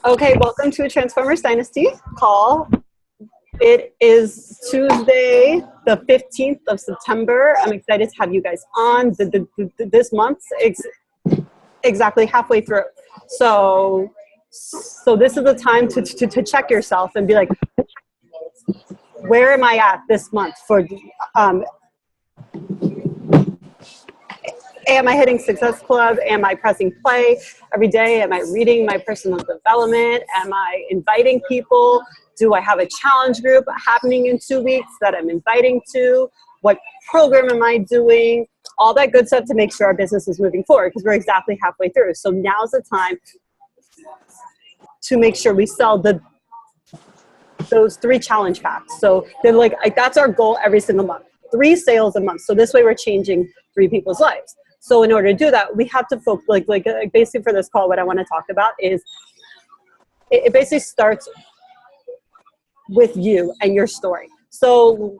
Okay, welcome to Transformers Dynasty call. It is Tuesday, the 15th of September. I'm excited to have you guys on. This month's exactly halfway through. So this is the time to check yourself and be like, where am I at this month for am I hitting Success Club? Am I pressing play every day? Am I reading my personal development? Am I inviting people? Do I have a challenge group happening in 2 weeks that I'm inviting to? What program am I doing? All that good stuff to make sure our business is moving forward, because we're exactly halfway through. So now's the time to make sure we sell those 3 challenge packs. So they're like that's our goal every single month. 3 sales a month. So this way we're changing 3 people's lives. So in order to do that, we have to focus, like basically for this call, what I want to talk about is, it basically starts with you and your story. So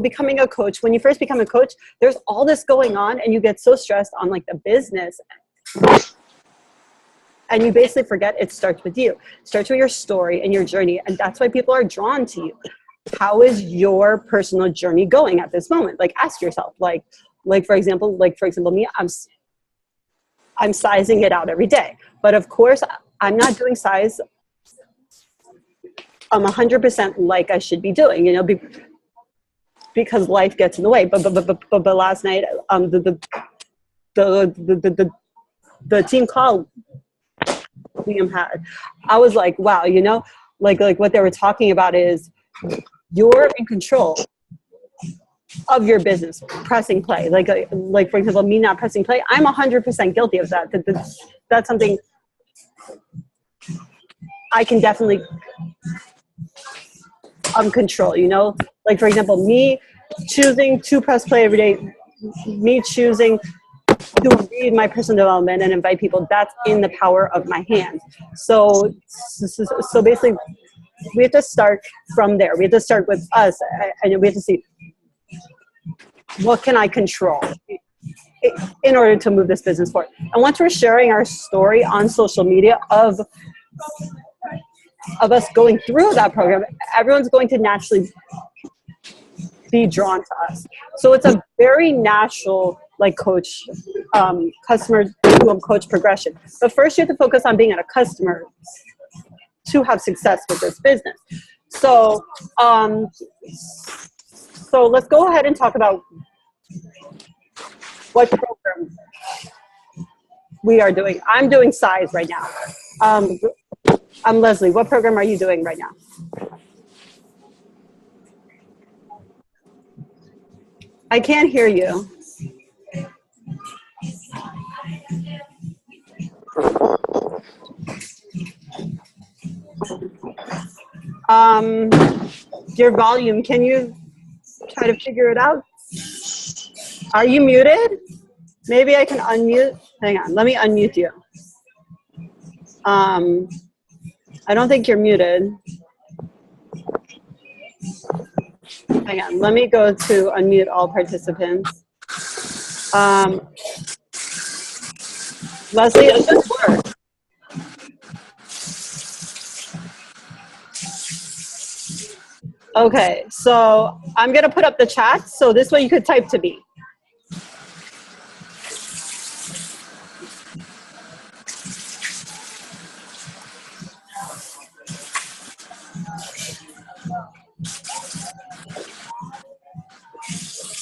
becoming a coach, when you first become a coach, there's all this going on and you get so stressed on like the business and you basically forget it starts with you. It starts with your story and your journey. And that's why people are drawn to you. How is your personal journey going at this moment? Like, ask yourself, like for example, me, I'm sizing it out every day. But of course, I'm not doing size 100% like I should be doing, because life gets in the way. But last night, the team call Liam had, I was like, wow, like what they were talking about is, you're in control of your business, pressing play. Like for example, me not pressing play, I'm 100% guilty of that. That's something I can definitely control, Like for example, me choosing to press play every day, me choosing to read my personal development and invite people, that's in the power of my hands. So basically, we have to start from there. We have to start with us, and we have to see, what can I control in order to move this business forward? And once we're sharing our story on social media of us going through that program, everyone's going to naturally be drawn to us. So it's a very natural, like customer to coach progression. But first, you have to focus on being a customer to have success with this business. So let's go ahead and talk about what program we are doing. I'm doing size right now. I'm Leslie. What program are you doing right now? I can't hear you. Your volume, can you try to figure it out? Are you muted? Maybe I can unmute. Hang on, let me unmute you. I don't think you're muted. Hang on, let me go to unmute all participants. Leslie, does this work? Okay, so I'm gonna put up the chat, so this way you could type to me.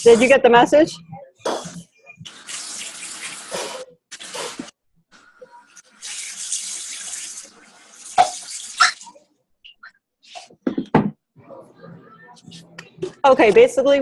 Did you get the message? Okay, basically,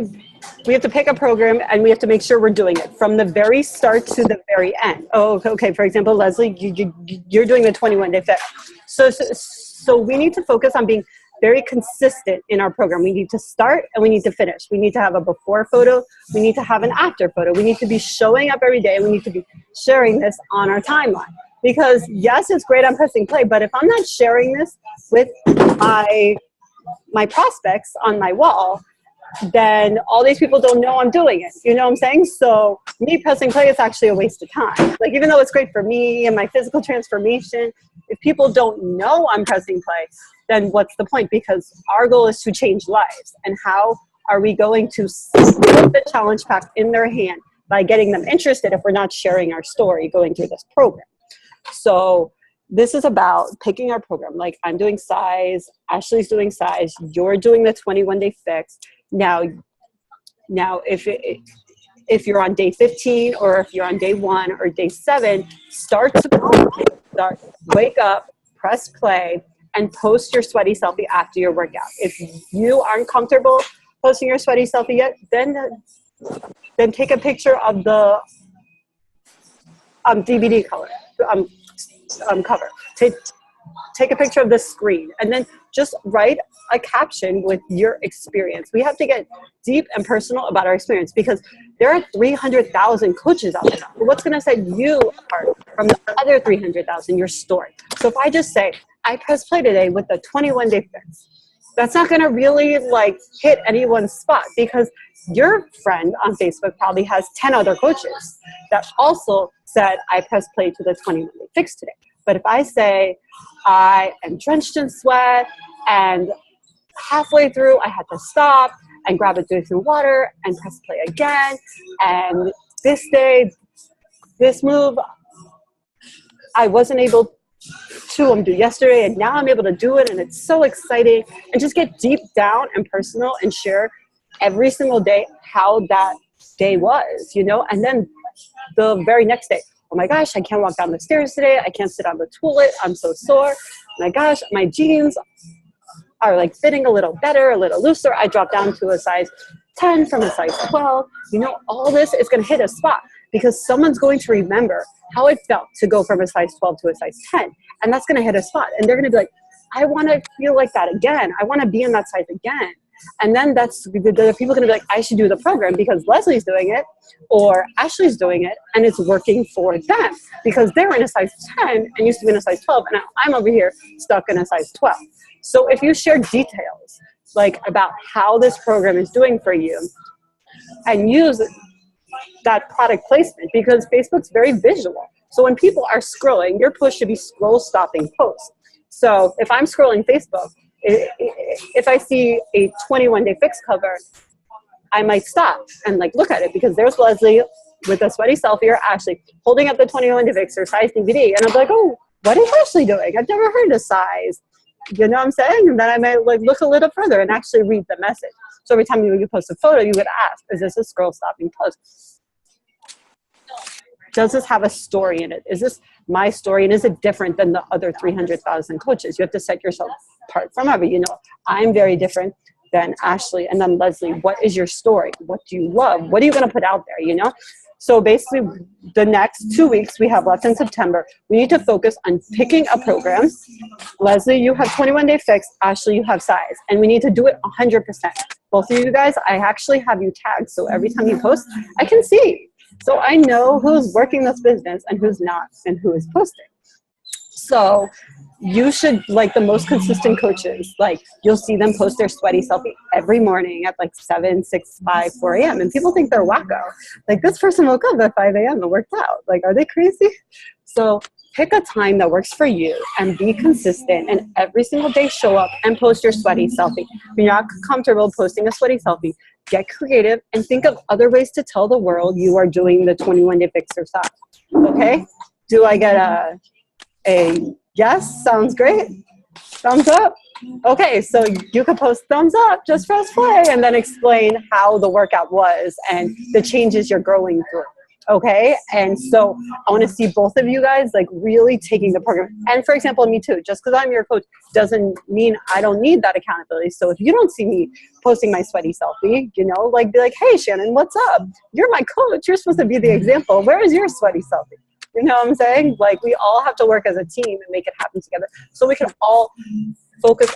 we have to pick a program and we have to make sure we're doing it from the very start to the very end. Oh, okay. For example, Leslie, you're doing the 21-day fit. So we need to focus on being very consistent in our program. We need to start and we need to finish. We need to have a before photo. We need to have an after photo. We need to be showing up every day and we need to be sharing this on our timeline. Because yes, it's great on pressing play, but if I'm not sharing this with my prospects on my wall, then all these people don't know I'm doing it. You know what I'm saying? So me pressing play is actually a waste of time. Like, even though it's great for me and my physical transformation, if people don't know I'm pressing play, then what's the point? Because our goal is to change lives. And how are we going to put the challenge pack in their hand by getting them interested if we're not sharing our story going through this program? So this is about picking our program. Like, I'm doing size, Ashley's doing size, you're doing the 21-day fix. Now if you're on day 15 or if you're on day 1 or day 7, start, wake up, press play, and post your sweaty selfie after your workout. If you aren't comfortable posting your sweaty selfie yet, then take a picture of the DVD cover. Take a picture of the screen, and then just write a caption with your experience. We have to get deep and personal about our experience, because there are 300,000 coaches out there. What's going to set you apart from the other 300,000? Your story. So if I just say, I pressed play today with the 21-day fix, that's not going to really like hit anyone's spot, because your friend on Facebook probably has 10 other coaches that also said, I pressed play to the 21-day fix today. But if I say, I am drenched in sweat, and halfway through I had to stop and grab a drink of water and press play again, and this day, this move, I wasn't able to do yesterday, and now I'm able to do it, and it's so exciting. And just get deep down and personal and share every single day how that day was, you know. And then the very next day, oh my gosh, I can't walk down the stairs today, I can't sit on the toilet, I'm so sore, my gosh, my jeans are like fitting a little better, a little looser, I dropped down to a size 10 from a size 12. You know, all this is going to hit a spot, because someone's going to remember how it felt to go from a size 12 to a size 10, and that's going to hit a spot, and they're going to be like, I want to feel like that again, I want to be in that size again. And then that's the people are going to be like, I should do the program because Leslie's doing it or Ashley's doing it, and it's working for them because they're in a size 10 and used to be in a size 12, and I'm over here stuck in a size 12. So if you share details like about how this program is doing for you, and use that product placement, because Facebook's very visual. So when people are scrolling, your post should be scroll stopping posts. So if I'm scrolling Facebook, if I see a 21-day fix cover, I might stop and like look at it, because there's Leslie with a sweaty selfie, or Ashley holding up the 21-day fix or size DVD, and I'm like, oh, what is Ashley doing? I've never heard of size. You know what I'm saying? And then I might like look a little further and actually read the message. So every time you post a photo, you would ask, is this a scroll stopping post? Does this have a story in it? Is this my story? And is it different than the other 300,000 coaches? You have to set yourself apart from every, you know, I'm very different than Ashley and then Leslie. What is your story? What do you love? What are you going to put out there, you know? So basically the next 2 weeks we have left in September, we need to focus on picking a program. Leslie, you have 21-day fix. Ashley, you have size. And we need to do it 100%. Both of you guys, I actually have you tagged. So every time you post, I can see. So I know who's working this business and who's not, and who is posting. So you should, like the most consistent coaches, like you'll see them post their sweaty selfie every morning at like 7, 6, 5, 4 a.m. And people think they're wacko. Like, this person woke up at 5 a.m. and worked out. Like, are they crazy? So pick a time that works for you and be consistent, and every single day show up and post your sweaty selfie. If you're not comfortable posting a sweaty selfie, get creative and think of other ways to tell the world you are doing the 21-day fix yourself. Okay? Do I get a yes? Sounds great. Thumbs up. Okay, so you could post thumbs up, just press play, and then explain how the workout was and the changes you're going through. Okay, and so I want to see both of you guys like really taking the program. And for example, me too, just because I'm your coach doesn't mean I don't need that accountability. So if you don't see me posting my sweaty selfie, you know, like be like, hey Shannon, what's up? You're my coach, you're supposed to be the example. Where is your sweaty selfie? You know what I'm saying? Like, we all have to work as a team and make it happen together so we can all focus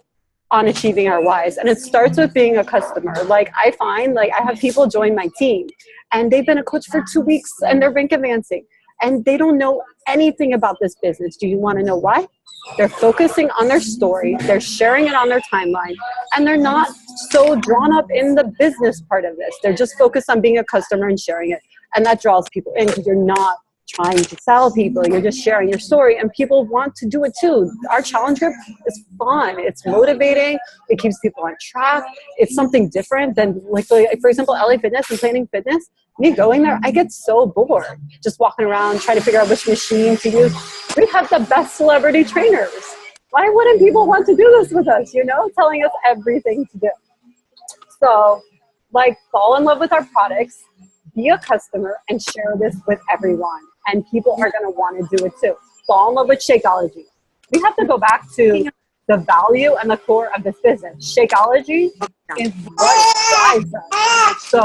on achieving our whys. And it starts with being a customer. Like, I find, like, I have people join my team and they've been a coach for 2 weeks and they're rank advancing and they don't know anything about this business. Do you want to know why? They're focusing on their story, they're sharing it on their timeline, and they're not so drawn up in the business part of this. They're just focused on being a customer and sharing it. And that draws people in because you're not trying to sell people. You're just sharing your story, and people want to do it too. Our challenge group is fun. It's motivating. It keeps people on track. It's something different than, like, for example, LA Fitness and Planning Fitness. Me going there, I get so bored just walking around trying to figure out which machine to use. We have the best celebrity trainers. Why wouldn't people want to do this with us, you know, telling us everything to do? So, like, fall in love with our products, be a customer, and share this with everyone. And people are going to want to do it too. Fall in love with Shakeology. We have to go back to the value and the core of this business. Shakeology is what drives us. So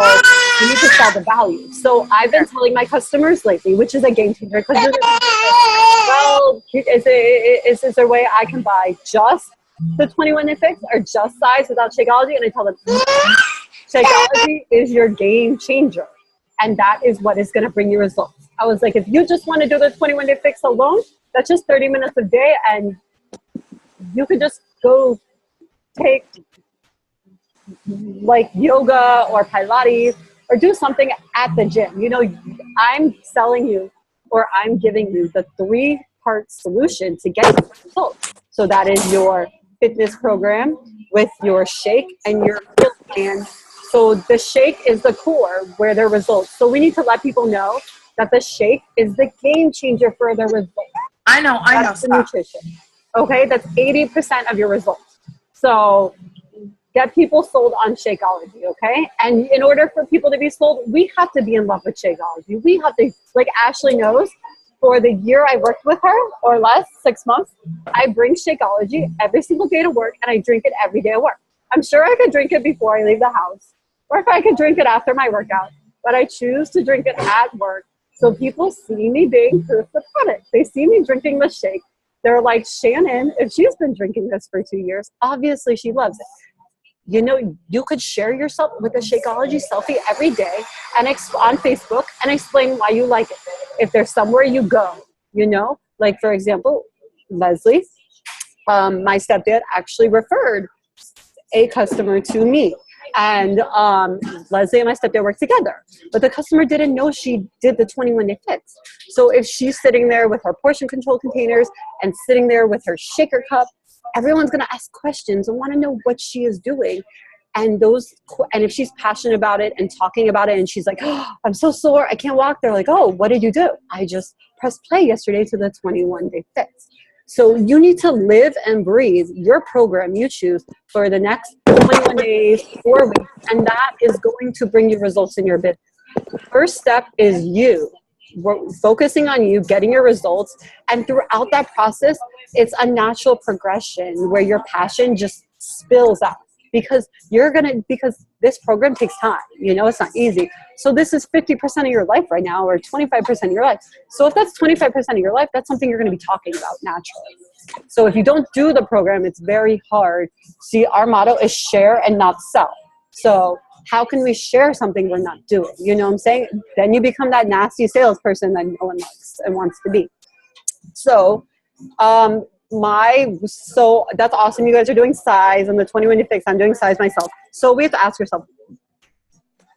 we need to sell the value. So I've been telling my customers lately, which is a game changer, because well, is there a way I can buy just the 21 Day Fix or just size without Shakeology? And I tell them, Shakeology is your game changer. And that is what is going to bring you results. I was like, if you just want to do the 21 Day Fix alone, that's just 30 minutes a day, and you could just go take like yoga or Pilates or do something at the gym. You know, I'm selling you, or I'm giving you the 3-part solution to get results. So that is your fitness program with your shake and your meal plan. So the shake is the core where their results. So we need to let people know that the shake is the game changer for their results. I know. That's the nutrition. Okay, that's 80% of your results. So get people sold on Shakeology, okay? And in order for people to be sold, we have to be in love with Shakeology. We have to, like Ashley knows, for the year I worked with her, or less, 6 months, I bring Shakeology every single day to work, and I drink it every day at work. I'm sure I could drink it before I leave the house, or if I could drink it after my workout, but I choose to drink it at work. So people see me being proof of product. They see me drinking the shake. They're like, Shannon, if she's been drinking this for 2 years, obviously she loves it. You know, you could share yourself with a Shakeology selfie every day and on Facebook and explain why you like it. If there's somewhere you go, you know, like for example, Leslie, my stepdad actually referred a customer to me. And Leslie and my stepdad worked together, but the customer didn't know she did the 21 Day Fix. So if she's sitting there with her portion control containers and sitting there with her shaker cup, everyone's going to ask questions and want to know what she is doing. And if she's passionate about it and talking about it, and she's like, oh, I'm so sore, I can't walk. They're like, oh, what did you do? I just pressed play yesterday to the 21 Day Fix. So you need to live and breathe your program you choose for the next 21 days, 4 weeks, and that is going to bring you results in your business. First step is you. We're focusing on you, getting your results, and throughout that process, it's a natural progression where your passion just spills out. Because this program takes time, you know, it's not easy. So this is 50% of your life right now, or 25% of your life. So if that's 25% of your life, that's something you're going to be talking about naturally. So if you don't do the program, it's very hard. See, our motto is share and not sell. So how can we share something we're not doing? You know what I'm saying? Then you become that nasty salesperson that no one likes and wants to be. So, so that's awesome. You guys are doing size and the 21 Day Fix. I'm doing size myself. So we have to ask ourselves,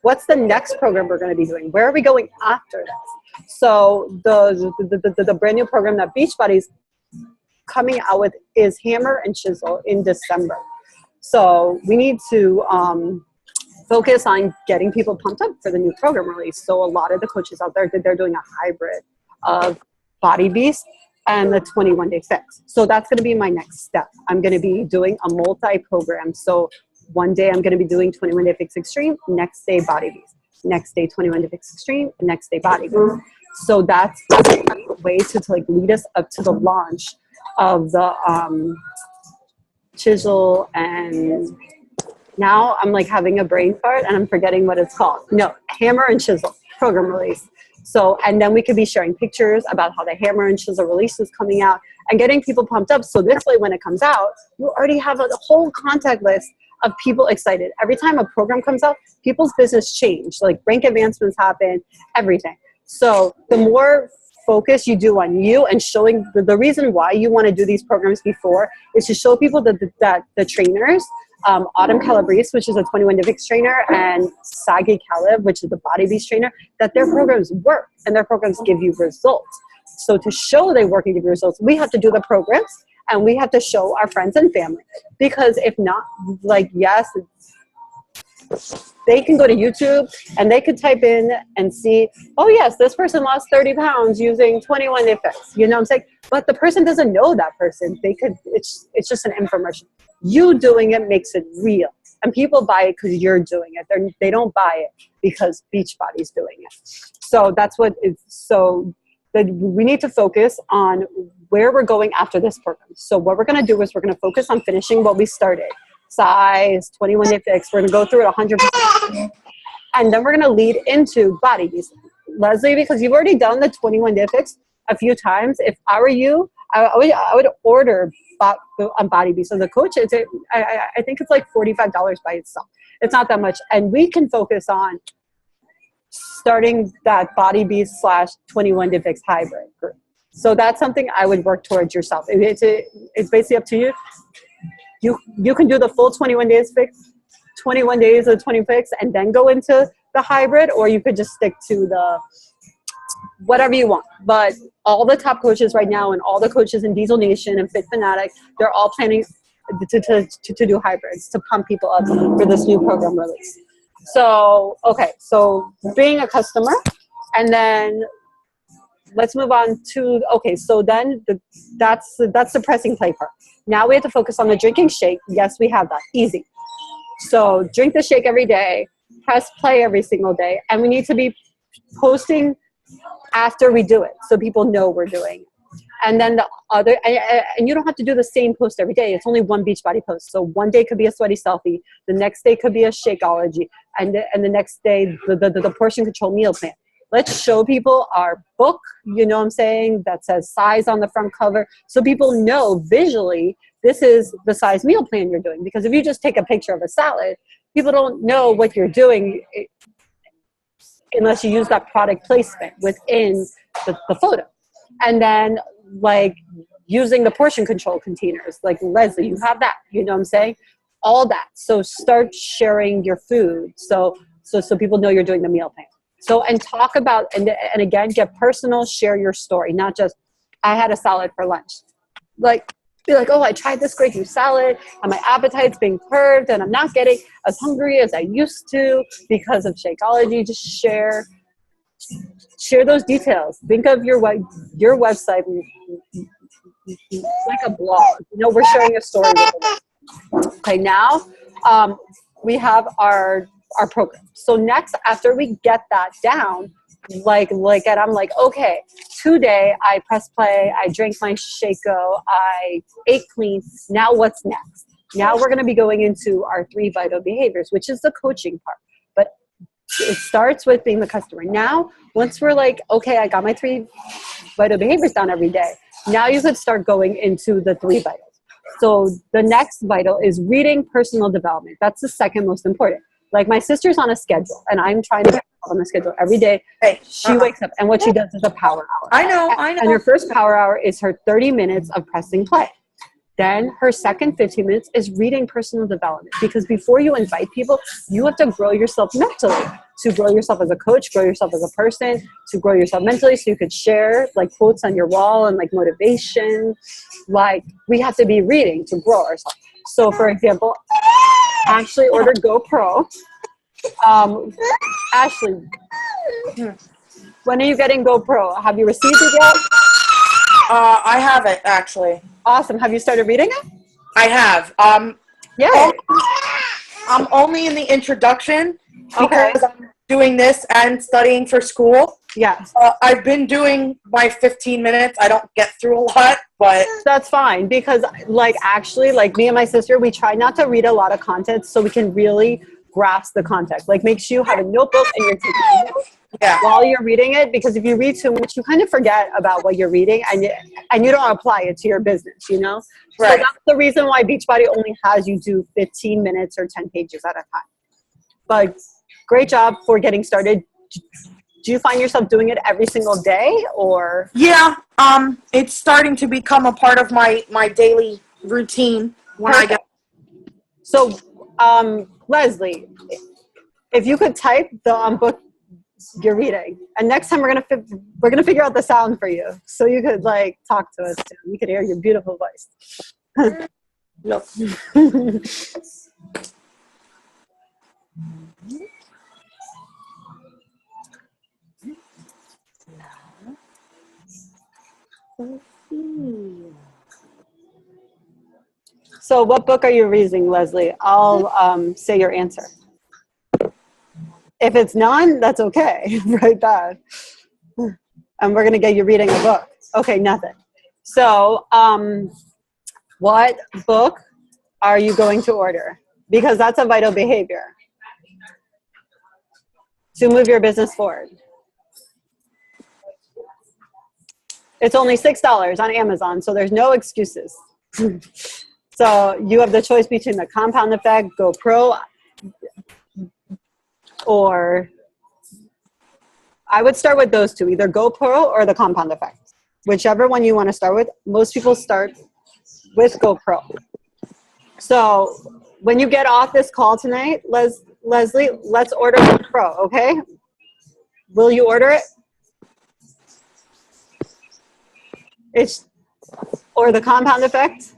what's the next program we're going to be doing? Where are we going after this? So the brand new program that Beachbody's coming out with is Hammer and Chisel in December. So we need to focus on getting people pumped up for the new program release. So a lot of the coaches out there, they're doing a hybrid of Body Beast and the 21 Day Fix. So that's going to be my next step. I'm going to be doing a multi-program. So one day I'm going to be doing 21 Day Fix Extreme, next day Body Beast, next day 21 Day Fix Extreme, next day Body Beast. So that's a way to like lead us up to the launch of the chisel, and now I'm like having a brain fart and I'm forgetting what it's called. No, Hammer and Chisel program release. So, and then we could be sharing pictures about how the Hammer and Chisel release is coming out and getting people pumped up. So this way, when it comes out, you already have a whole contact list of people excited. Every time a program comes out, people's business change, like rank advancements happen, everything. So the more focus you do on you and showing the reason why you want to do these programs before is to show people that the trainers Autumn Calabrese, which is a 21 Day Fix trainer, and Sagi Caleb, which is the Body Beast trainer, that their programs work and their programs give you results. So to show they work and give you results, we have to do the programs and we have to show our friends and family. Because if not, like, yes, they can go to YouTube and they could type in and see, oh yes, this person lost 30 pounds using 21 Day Fix. You know what I'm saying? But the person doesn't know that person. It's just an infomercial. You doing it makes it real. And people buy it because you're doing it. They don't buy it because Beachbody's doing it. So that's what we need to focus on where we're going after this program. So what we're going to do is we're going to focus on finishing what we started. Size, 21 Day Fix. We're going to go through it 100%. And then we're going to lead into Body Beast. Leslie, because you've already done the 21 Day Fix a few times, if I were you, I would order on Body Beast. So the coach, I think it's like $45 by itself. It's not that much. And we can focus on starting that Body Beast / 21 Day Fix hybrid group. So that's something I would work towards yourself. It's basically up to you. You can do the full 21 days fix, 21 days of 20 fix, and then go into the hybrid, or you could just stick to the whatever you want. But all the top coaches right now and all the coaches in Diesel Nation and Fit Fanatic, they're all planning to do hybrids to pump people up for this new program release. So, okay, so being a customer, and then let's move on to, okay, so then that's the pressing play part. Now we have to focus on the drinking shake. Yes, we have that. Easy. So drink the shake every day, press play every single day, and we need to be posting after we do it so people know we're doing it. And then the other, and you don't have to do the same post every day. It's only one Beachbody post. So one day could be a sweaty selfie. The next day could be a Shakeology. And the next day, the portion control meal plan. Let's show people our book, you know what I'm saying, that says size on the front cover, so people know visually this is the size meal plan you're doing. Because if you just take a picture of a salad, people don't know what you're doing unless you use that product placement within the photo. And then, like, using the portion control containers, like Leslie, you have that, you know what I'm saying? All that. So start sharing your food so people know you're doing the meal plan. So, and talk about, and again, get personal, share your story, not just, I had a salad for lunch. Like, be like, oh, I tried this great new salad, and my appetite's being curbed, and I'm not getting as hungry as I used to because of Shakeology. Just share those details. Think of your website like a blog. You know, we're sharing a story with it. Okay, now we have our program. So next, after we get that down, and I'm like, okay, today I press play, I drank my Shako, I ate clean. Now what's next? Now we're going to be going into our 3 vital behaviors, which is the coaching part. But it starts with being the customer. Now, once we're like, okay, I got my 3 vital behaviors down every day. Now you could start going into the 3 vitals. So the next vital is reading personal development. That's the second most important. Like, my sister's on a schedule, and I'm trying to get on the schedule every day. She wakes up, and what she does is a power hour. I know. And her first power hour is her 30 minutes of pressing play. Then her second 15 minutes is reading personal development. Because before you invite people, you have to grow yourself mentally. To grow yourself as a coach, grow yourself as a person, to grow yourself mentally so you could share, like, quotes on your wall and, like, motivation. Like, we have to be reading to grow ourselves. So, for example, Ashley ordered GoPro. Ashley, when are you getting GoPro? Have you received it yet? I haven't, actually. Awesome. Have you started reading it? I have. Yeah. I'm only in the introduction because Okay. I'm doing this and studying for school. Yes. I've been doing my 15 minutes. I don't get through a lot, but That's fine, because, like, actually, like, me and my sister, we try not to read a lot of content so we can really grasp the context. Like, make sure you have a notebook and you're taking notes while you're reading it, because if you read too much, you kind of forget about what you're reading and you don't apply it to your business, you know? Right. So that's the reason why Beachbody only has you do 15 minutes or 10 pages at a time. But great job for getting started. Do you find yourself doing it every single day, or? Yeah, it's starting to become a part of my daily routine when I get. So, Leslie, if you could type the book you're reading, and next time we're gonna figure out the sound for you, so you could like talk to us too. We could hear your beautiful voice. Look. So what book are you reading, Leslie? I'll say your answer. If it's none, that's okay. Write that. And we're going to get you reading a book. Okay, nothing. So what book are you going to order? Because that's a vital behavior to move your business forward. It's only $6 on Amazon, so there's no excuses. So you have the choice between the Compound Effect, Go Pro, or I would start with those two, either Go Pro or the Compound Effect. Whichever one you want to start with. Most people start with Go Pro. So when you get off this call tonight, Leslie, let's order Go Pro, okay? Will you order it? Or the Compound Effect?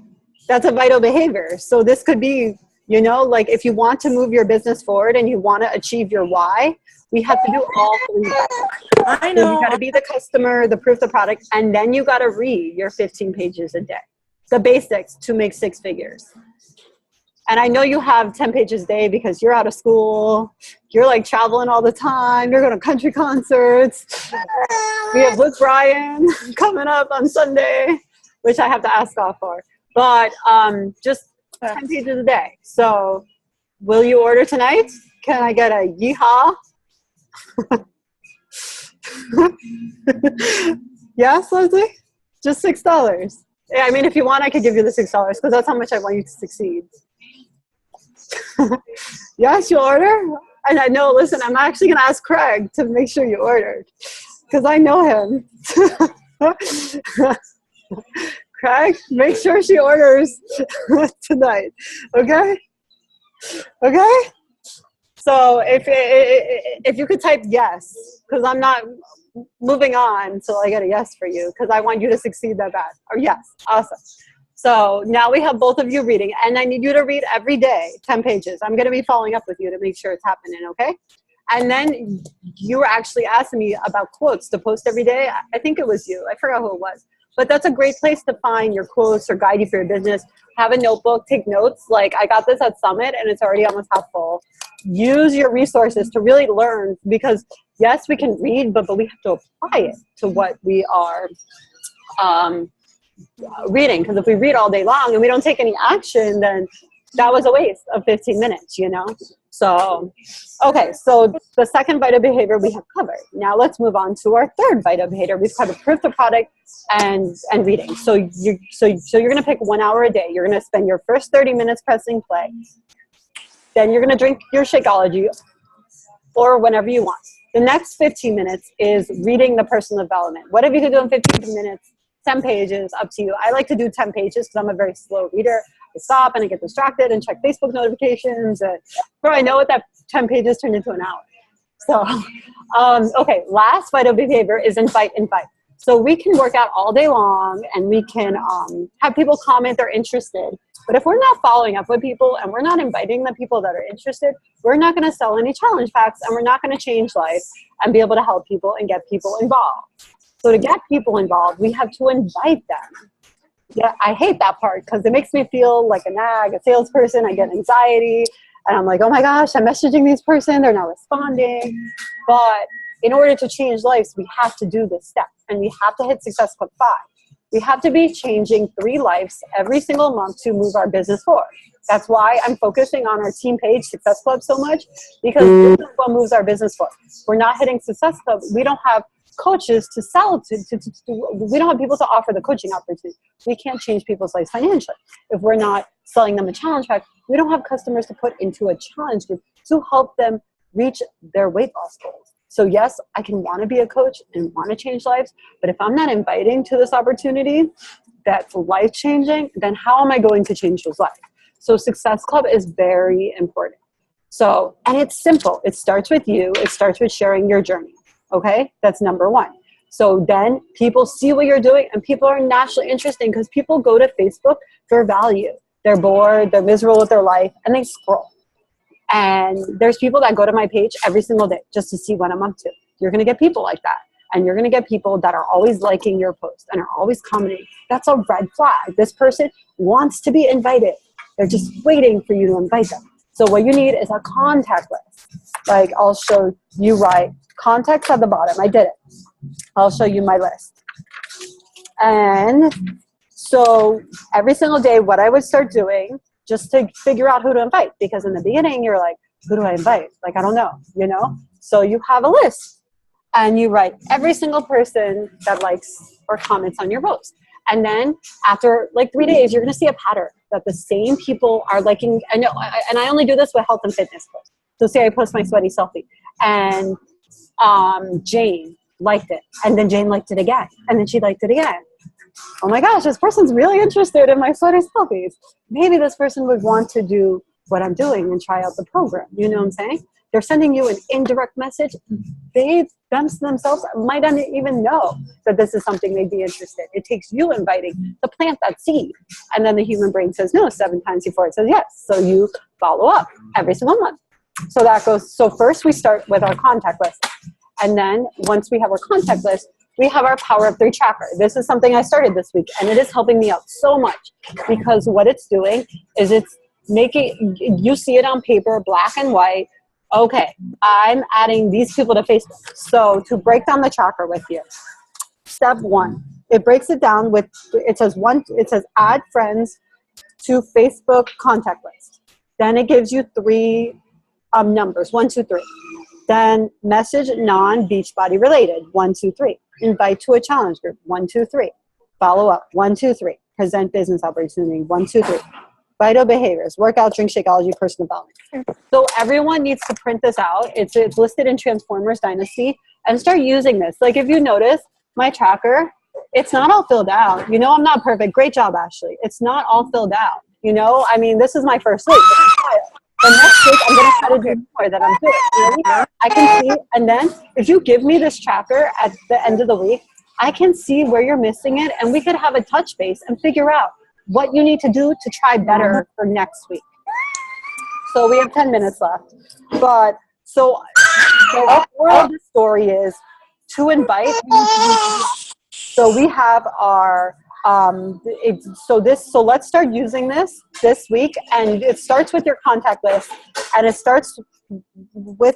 That's a vital behavior. So this could be, you know, like if you want to move your business forward and you want to achieve your why, we have to do all three. I know. So you got to be the customer, the proof, the product, and then you got to read your 15 pages a day. The basics to make 6 figures. And I know you have 10 pages a day because you're out of school. You're like traveling all the time. You're going to country concerts. We have Luke Bryan coming up on Sunday, which I have to ask off for. But just 10 pages a day. So will you order tonight? Can I get a yeehaw? Yes, Leslie? Just $6. Yeah, I mean, if you want, I could give you the $6 because that's how much I want you to succeed. Yes, you order? And I know, listen, I'm actually going to ask Craig to make sure you ordered because I know him. Craig, make sure she orders tonight. Okay? Okay? So if you could type yes, because I'm not moving on until I get a yes for you, because I want you to succeed that bad. Or yes, awesome. So now we have both of you reading, and I need you to read every day, 10 pages. I'm going to be following up with you to make sure it's happening, okay? And then you were actually asking me about quotes to post every day. I think it was you. I forgot who it was. But that's a great place to find your quotes or guide you for your business. Have a notebook, take notes. Like I got this at Summit and it's already almost half full. Use your resources to really learn because yes, we can read, but we have to apply it to what we are reading. Because if we read all day long and we don't take any action, then that was a waste of 15 minutes, you know? So, okay, so the second vital behavior we have covered. Now let's move on to our third vital behavior. We've covered proof the product and reading. So you're going to pick 1 hour a day. You're going to spend your first 30 minutes pressing play. Then you're going to drink your Shakeology or whenever you want. The next 15 minutes is reading the personal development. Whatever you can do in 15 minutes, 10 pages, up to you. I like to do 10 pages because I'm a very slow reader. I stop and I get distracted and check Facebook notifications. And before I know it, that 10 pages turned into an hour. So, okay, last vital behavior is invite. So we can work out all day long and we can have people comment they're interested. But if we're not following up with people and we're not inviting the people that are interested, we're not going to sell any challenge packs and we're not going to change life and be able to help people and get people involved. So to get people involved, we have to invite them. Yeah, I hate that part because it makes me feel like a nag, a salesperson. I get anxiety and I'm like, oh my gosh, I'm messaging this person. They're not responding. But in order to change lives, we have to do this step and we have to hit Success Club 5. We have to be changing 3 lives every single month to move our business forward. That's why I'm focusing on our team page, Success Club, so much because this is what moves our business forward. We're not hitting Success Club. We don't have coaches to sell to we don't have people to offer the coaching opportunity. We can't change people's lives financially if we're not selling them a challenge pack. We don't have customers to put into a challenge group to help them reach their weight loss goals. So yes, I can want to be a coach and want to change lives, but if I'm not inviting to this opportunity that's life changing, then how am I going to change those lives? So Success Club is very important. So, and it's simple. It starts with you. It starts with sharing your journey. Okay? That's number one. So then people see what you're doing, and people are naturally interested because people go to Facebook for value. They're bored, they're miserable with their life, and they scroll. And there's people that go to my page every single day just to see what I'm up to. You're going to get people like that. And you're going to get people that are always liking your post and are always commenting. That's a red flag. This person wants to be invited. They're just waiting for you to invite them. So what you need is a contact list. Like I'll show you, right? Contacts at the bottom. I did it. I'll show you my list. And so every single day, what I would start doing just to figure out who to invite, because in the beginning you're like, who do I invite? Like, I don't know, you know? So you have a list and you write every single person that likes or comments on your post. And then after like 3 days, you're going to see a pattern that the same people are liking. I know, and I only do this with health and fitness posts. So say I post my sweaty selfie and Jane liked it, and then Jane liked it again, and then she liked it again. Oh my gosh, this person's really interested in my sweaty selfies. Maybe this person would want to do what I'm doing and try out the program. You know what I'm saying? They're sending you an indirect message. They themselves might not even know that this is something they'd be interested in. It takes you inviting to plant that seed. And then the human brain says no 7 times before it says yes. So you follow up every single month. So that goes, so first we start with our contact list. And then once we have our contact list, we have our Power of 3 tracker. This is something I started this week, and it is helping me out so much because what it's doing is it's making, you see it on paper, black and white. Okay, I'm adding these people to Facebook. So to break down the tracker with you, step 1, it breaks it down with, it says add friends to Facebook contact list. Then it gives you 3 numbers, 1, 2, 3. Then message non-Beachbody related, 1, 2, 3. Invite to a challenge group, 1, 2, 3. Follow up, 1, 2, 3. Present business opportunity, 1, 2, 3. Vital behaviors, workout, drink, Shakeology, personal development. So everyone needs to print this out. It's listed in Transformers Dynasty and start using this. Like if you notice my tracker, it's not all filled out. You know, I'm not perfect. Great job, Ashley. It's not all filled out. You know, I mean, this is my first week. The next week, I'm going to try to do more that I'm doing. Really? I can see, and then if you give me this tracker at the end of the week, I can see where you're missing it, and we could have a touch base and figure out what you need to do to try better for next week. So we have 10 minutes left. But so the moral of the story is to invite. So we have our so let's start using this week, and it starts with your contact list, and it starts with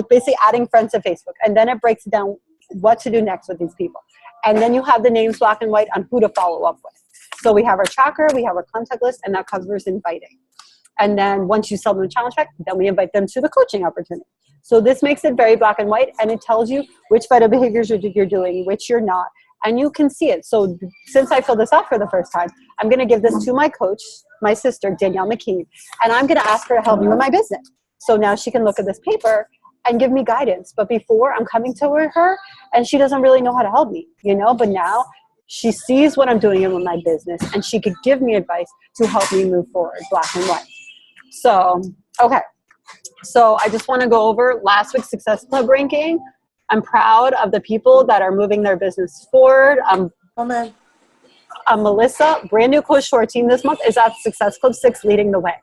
basically adding friends to Facebook, and then it breaks down what to do next with these people, and then you have the names black and white on who to follow up with. So we have our tracker, we have our contact list, and that covers inviting. And then once you sell them a challenge pack, then we invite them to the coaching opportunity. So this makes it very black and white, and it tells you which vital behaviors you're doing, which you're not. And you can see it. So since I filled this out for the first time, I'm going to give this to my coach, my sister, Danielle McKean, and I'm going to ask her to help me with my business. So now she can look at this paper and give me guidance. But before, I'm coming to her, and she doesn't really know how to help me, you know? But now she sees what I'm doing in my business, and she could give me advice to help me move forward, black and white. So, okay. So I just want to go over last week's Success Club ranking. I'm proud of the people that are moving their business forward. Melissa, brand new coach to our team this month, is at Success Club 6 leading the way.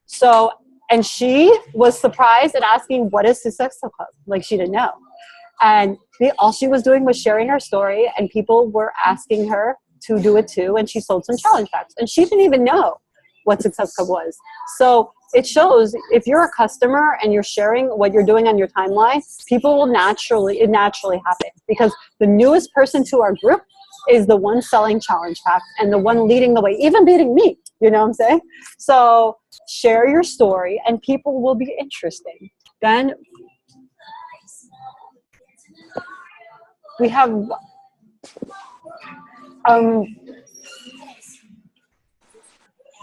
So, and she was surprised and asking, what is Success Club? Like she didn't know. And all she was doing was sharing her story, and people were asking her to do it too, and she sold some challenge packs. And she didn't even know what Success Club was. So it shows if you're a customer and you're sharing what you're doing on your timeline, people will naturally happen, because the newest person to our group is the one selling challenge packs and the one leading the way, even beating me, you know what I'm saying? So share your story and people will be interested. Then we have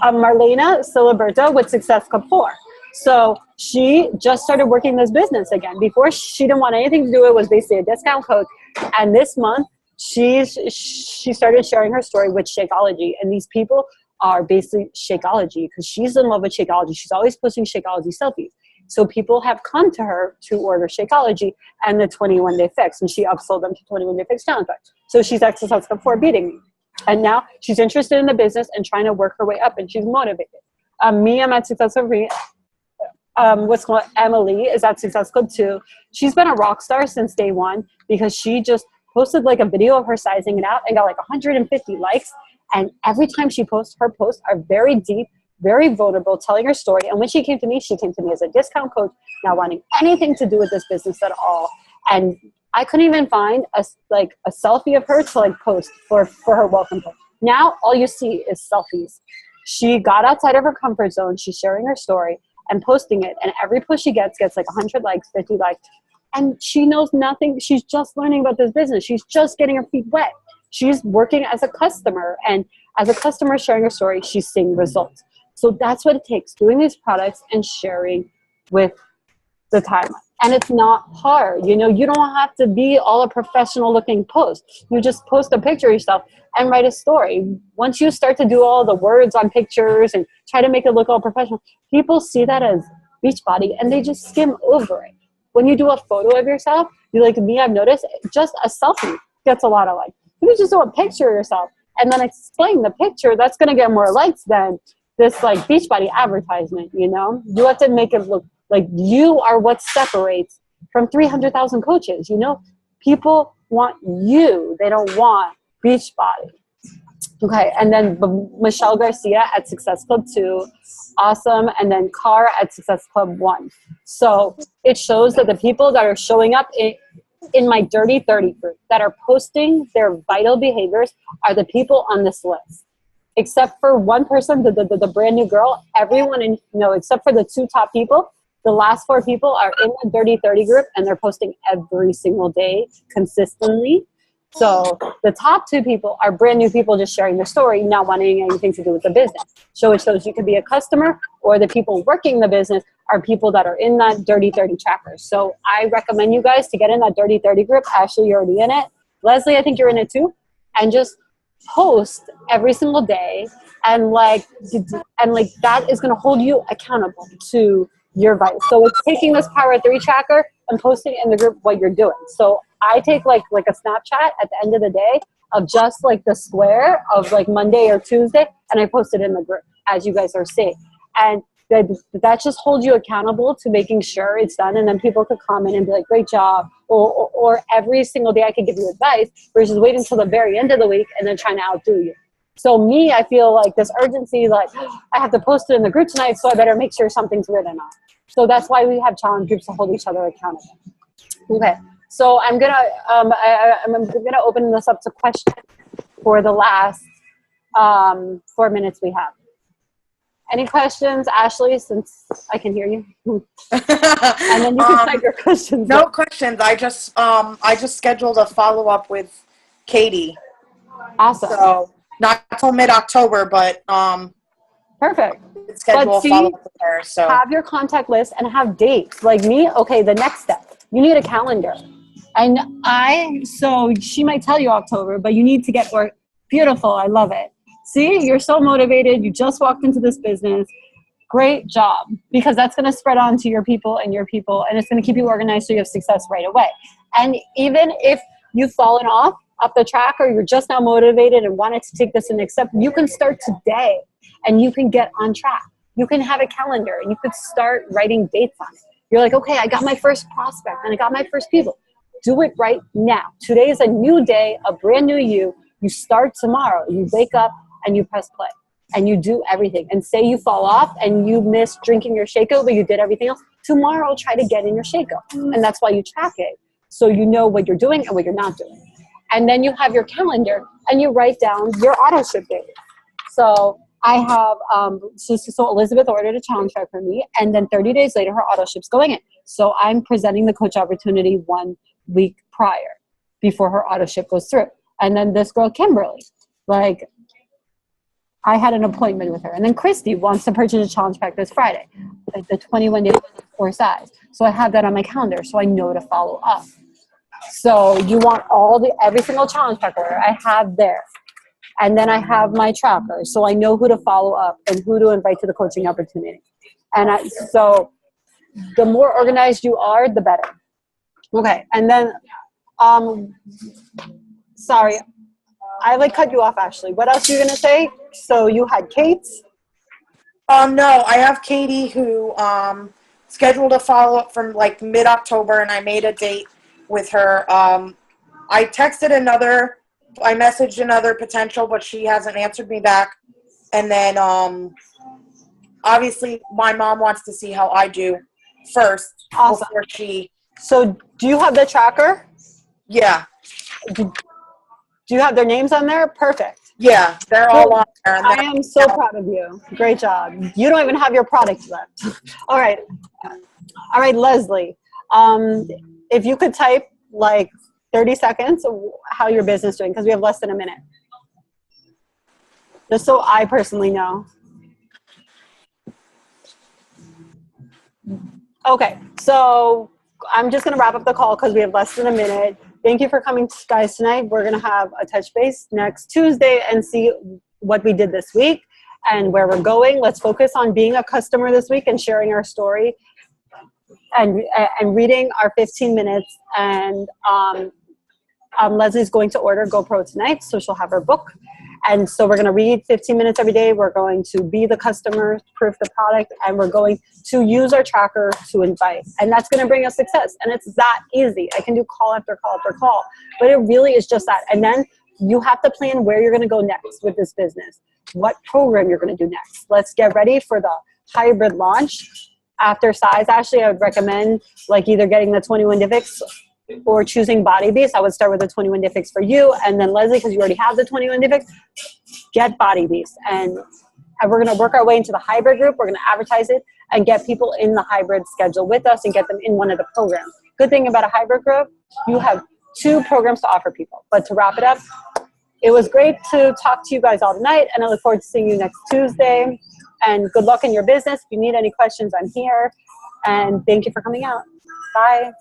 Marlena Siliberto with Success Club 4. So she just started working this business again. Before, she didn't want anything to do with it, was basically a discount code. And this month, she started sharing her story with Shakeology. And these people are basically Shakeology, because she's in love with Shakeology. She's always posting Shakeology selfies. So people have come to her to order Shakeology and the 21-day fix, and she upsold them to 21-day fix challenge pack. So she's at Success Club 4 beating me. And now she's interested in the business and trying to work her way up, and she's motivated. Me, I'm at Success Club 3. What's called Emily is at Success Club 2. She's been a rock star since day one because she just posted like a video of her sizing it out and got like 150 likes. And every time she posts, her posts are very deep, very vulnerable, telling her story. And when she came to me as a discount coach, not wanting anything to do with this business at all. And I couldn't even find a selfie of her to like post for her welcome post. Now all you see is selfies. She got outside of her comfort zone. She's sharing her story and posting it. And every post she gets like 100 likes, 50 likes. And she knows nothing. She's just learning about this business. She's just getting her feet wet. She's working as a customer. And as a customer sharing her story, she's seeing results. So that's what it takes, doing these products and sharing with the timeline. And it's not hard. You know, you don't have to be all a professional looking post. You just post a picture of yourself and write a story. Once you start to do all the words on pictures and try to make it look all professional, people see that as Beachbody and they just skim over it. When you do a photo of yourself, you like me, I've noticed just a selfie gets a lot of likes. You just do a picture of yourself and then explain the picture, that's going to get more likes than this like Beachbody advertisement, you know? You have to make it look like you are what separates from 300,000 coaches, you know? People want you. They don't want Beachbody. Okay, and then Michelle Garcia at Success Club 2, awesome, and then Cara at Success Club 1. So it shows that the people that are showing up in my Dirty 30 group that are posting their vital behaviors are the people on this list. Except for one person, the brand new girl, everyone except for the 2 top people, the last 4 people are in the Dirty 30 group and they're posting every single day consistently. So the top 2 people are brand new people just sharing their story, not wanting anything to do with the business. So it shows you could be a customer, or the people working the business are people that are in that Dirty 30 tracker. So I recommend you guys to get in that Dirty 30 group. Ashley, you're already in it. Leslie, I think you're in it too. And just post every single day, and that is going to hold you accountable to your vitals. So it's taking this Power 3 tracker and posting in the group what you're doing. So I take like a Snapchat at the end of the day of just like the square of like Monday or Tuesday, and I post it in the group as you guys are seeing. And that just holds you accountable to making sure it's done, and then people could comment and be like, great job, or every single day I could give you advice versus waiting until the very end of the week and then trying to outdo you. So me, I feel like this urgency, like I have to post it in the group tonight, so I better make sure something's written on. So that's why we have challenge groups to hold each other accountable. Okay, so I'm gonna open this up to questions for the last 4 minutes we have. Any questions, Ashley, since I can hear you? And then you can type your questions. No questions. I just scheduled a follow-up with Katie. Awesome. So not till mid-October, but perfect. Schedule a follow-up with her. So have your contact list and have dates. Like me, okay, the next step, you need a calendar. And so she might tell you October, but you need to get work. Beautiful. I love it. See, you're so motivated. You just walked into this business. Great job. Because that's going to spread on to your people, and it's going to keep you organized so you have success right away. And even if you've fallen off the track, or you're just now motivated and wanted to take this and accept, you can start today and you can get on track. You can have a calendar and you could start writing dates on it. You're like, okay, I got my first prospect and I got my first people. Do it right now. Today is a new day, a brand new you. You start tomorrow. You wake up and you press play and you do everything. And say you fall off and you miss drinking your Shakeout, but you did everything else. Tomorrow, try to get in your Shakeout. And that's why you track it. So you know what you're doing and what you're not doing. And then you have your calendar and you write down your auto ship date. So I have, so Elizabeth ordered a challenge pack for me, and then 30 days later, her auto ship's going in. So I'm presenting the coach opportunity 1 week prior before her auto ship goes through. And then this girl, Kimberly, like, I had an appointment with her. And then Christy wants to purchase a challenge pack this Friday, like the 21-day 4 size. So I have that on my calendar so I know to follow up. So you want every single challenge pack order I have there. And then I have my tracker, so I know who to follow up and who to invite to the coaching opportunity. And so the more organized you are, the better. Okay, and then, sorry, I cut you off, Ashley. What else are you gonna say? So you had Kate's? No, I have Katie who scheduled a follow-up from like mid-October, and I made a date with her. I messaged another potential, but she hasn't answered me back. And then obviously my mom wants to see how I do first. Awesome. Before she. So do you have the tracker? Yeah. Do you have their names on there? Perfect. Yeah, they're all on there. And I am so proud of you. Great job. You don't even have your product left. All right. All right, Leslie. If you could type like 30 seconds of how your business is doing, because we have less than a minute. Just so I personally know. Okay, so I'm just going to wrap up the call because we have less than a minute. Thank you for coming, guys, tonight. We're going to have a touch base next Tuesday and see what we did this week and where we're going. Let's focus on being a customer this week and sharing our story and reading our 15 minutes. And Leslie's going to order GoPro tonight, so she'll have her book. And so we're going to read 15 minutes every day. We're going to be the customer, proof the product, and we're going to use our tracker to invite. And that's going to bring us success. And it's that easy. I can do call after call after call, but it really is just that. And then you have to plan where you're going to go next with this business, what program you're going to do next. Let's get ready for the hybrid launch. After size, Ashley, I would recommend like either getting the 21 day fix or choosing Body Beast. I would start with the 21 day fix for you. And then Leslie, because you already have the 21 day fix, get Body Beast. And we're going to work our way into the hybrid group. We're going to advertise it and get people in the hybrid schedule with us and get them in one of the programs. Good thing about a hybrid group, you have 2 programs to offer people. But to wrap it up, it was great to talk to you guys all tonight, and I look forward to seeing you next Tuesday. And good luck in your business. If you need any questions, I'm here. And thank you for coming out. Bye.